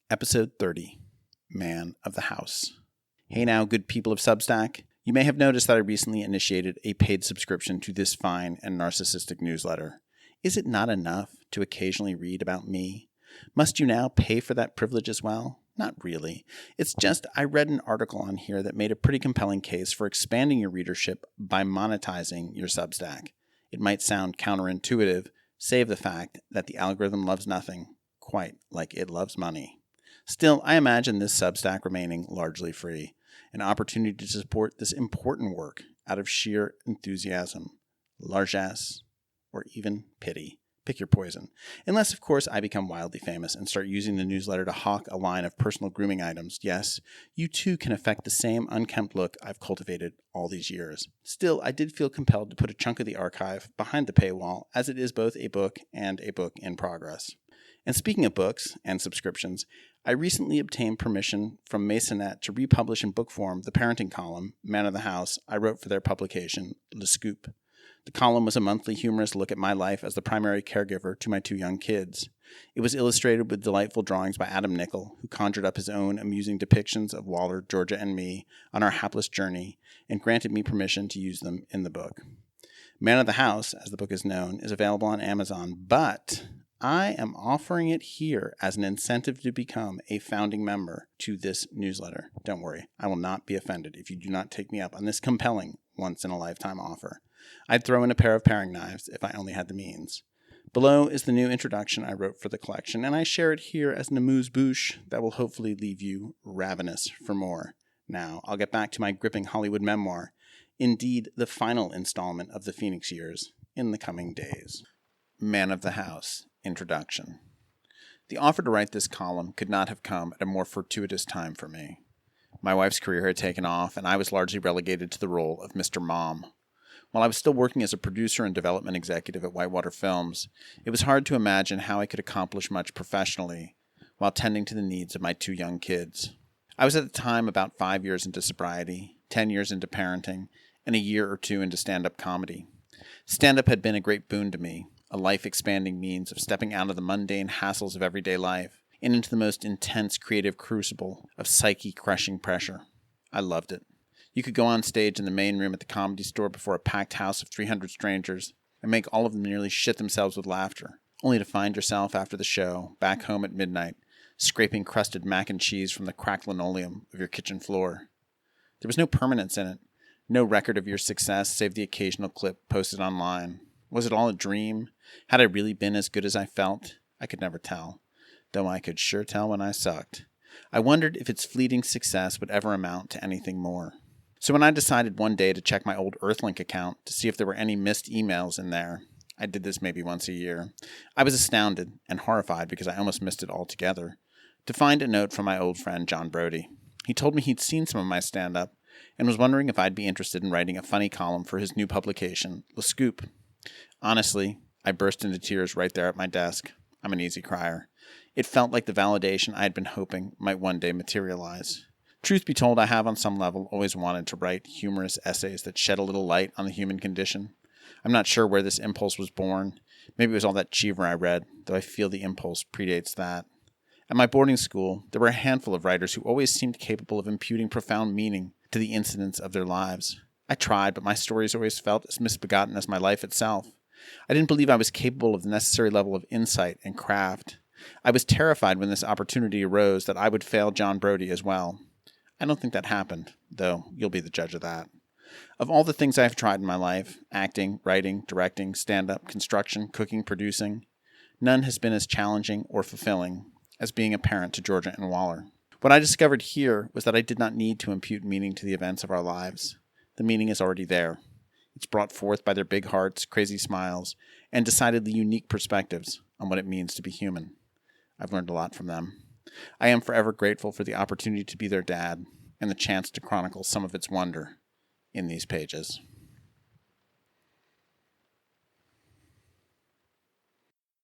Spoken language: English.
Episode 30, Man of the House. Hey now, good people of Substack. You may have noticed that I recently initiated a paid subscription to this fine and narcissistic newsletter. Is it not enough to occasionally read about me? Must you now pay for that privilege as well? Not really. It's just I read an article on here that made a pretty compelling case for expanding your readership by monetizing your Substack. It might sound counterintuitive, save the fact that the algorithm loves nothing quite like it loves money. Still, I imagine this Substack remaining largely free, an opportunity to support this important work out of sheer enthusiasm, largesse, or even pity. Pick your poison. Unless, of course, I become wildly famous and start using the newsletter to hawk a line of personal grooming items. Yes, you too can affect the same unkempt look I've cultivated all these years. Still, I did feel compelled to put a chunk of the archive behind the paywall, as it is both a book and a book in progress. And speaking of books and subscriptions, I recently obtained permission from Masonette to republish in book form the parenting column, Man of the House, I wrote for their publication, Le Scoop. The column was a monthly humorous look at my life as the primary caregiver to my two young kids. It was illustrated with delightful drawings by Adam Nickel, who conjured up his own amusing depictions of Waller, Georgia, and me on our hapless journey, and granted me permission to use them in the book. Man of the House, as the book is known, is available on Amazon, but I am offering it here as an incentive to become a founding member to this newsletter. Don't worry, I will not be offended if you do not take me up on this compelling, once-in-a-lifetime offer. I'd throw in a pair of paring knives if I only had the means. Below is the new introduction I wrote for the collection, and I share it here as an amuse-bouche that will hopefully leave you ravenous for more. Now, I'll get back to my gripping Hollywood memoir, indeed the final installment of the Phoenix years, in the coming days. Man of the House. Introduction. The offer to write this column could not have come at a more fortuitous time for me. My wife's career had taken off, and I was largely relegated to the role of Mr. Mom. While I was still working as a producer and development executive at Whitewater Films, it was hard to imagine how I could accomplish much professionally while tending to the needs of my two young kids. I was at the time about 5 years into sobriety, 10 years into parenting, and a year or two into stand-up comedy. Stand-up had been a great boon to me, a life-expanding means of stepping out of the mundane hassles of everyday life and into the most intense creative crucible of psyche-crushing pressure. I loved it. You could go on stage in the main room at the Comedy Store before a packed house of 300 strangers and make all of them nearly shit themselves with laughter, only to find yourself after the show, back home at midnight, scraping crusted mac and cheese from the cracked linoleum of your kitchen floor. There was no permanence in it, no record of your success save the occasional clip posted online. Was it all a dream? Had I really been as good as I felt? I could never tell, though I could sure tell when I sucked. I wondered if its fleeting success would ever amount to anything more. So when I decided one day to check my old Earthlink account to see if there were any missed emails in there, I did this maybe once a year, I was astounded and horrified because I almost missed it altogether, to find a note from my old friend John Brody. He told me he'd seen some of my stand-up and was wondering if I'd be interested in writing a funny column for his new publication, Le Scoop. Honestly, I burst into tears right there at my desk. I'm an easy crier. It felt like the validation I had been hoping might one day materialize. Truth be told, I have on some level always wanted to write humorous essays that shed a little light on the human condition. I'm not sure where this impulse was born. Maybe it was all that Cheever I read, though I feel the impulse predates that. At my boarding school, there were a handful of writers who always seemed capable of imputing profound meaning to the incidents of their lives. I tried, but my stories always felt as misbegotten as my life itself. I didn't believe I was capable of the necessary level of insight and craft. I was terrified when this opportunity arose that I would fail John Brody as well. I don't think that happened, though you'll be the judge of that. Of all the things I've tried in my life, acting, writing, directing, stand-up, construction, cooking, producing, none has been as challenging or fulfilling as being a parent to Georgia and Waller. What I discovered here was that I did not need to impute meaning to the events of our lives. The meaning is already there. It's brought forth by their big hearts, crazy smiles, and decidedly unique perspectives on what it means to be human. I've learned a lot from them. I am forever grateful for the opportunity to be their dad and the chance to chronicle some of its wonder in these pages.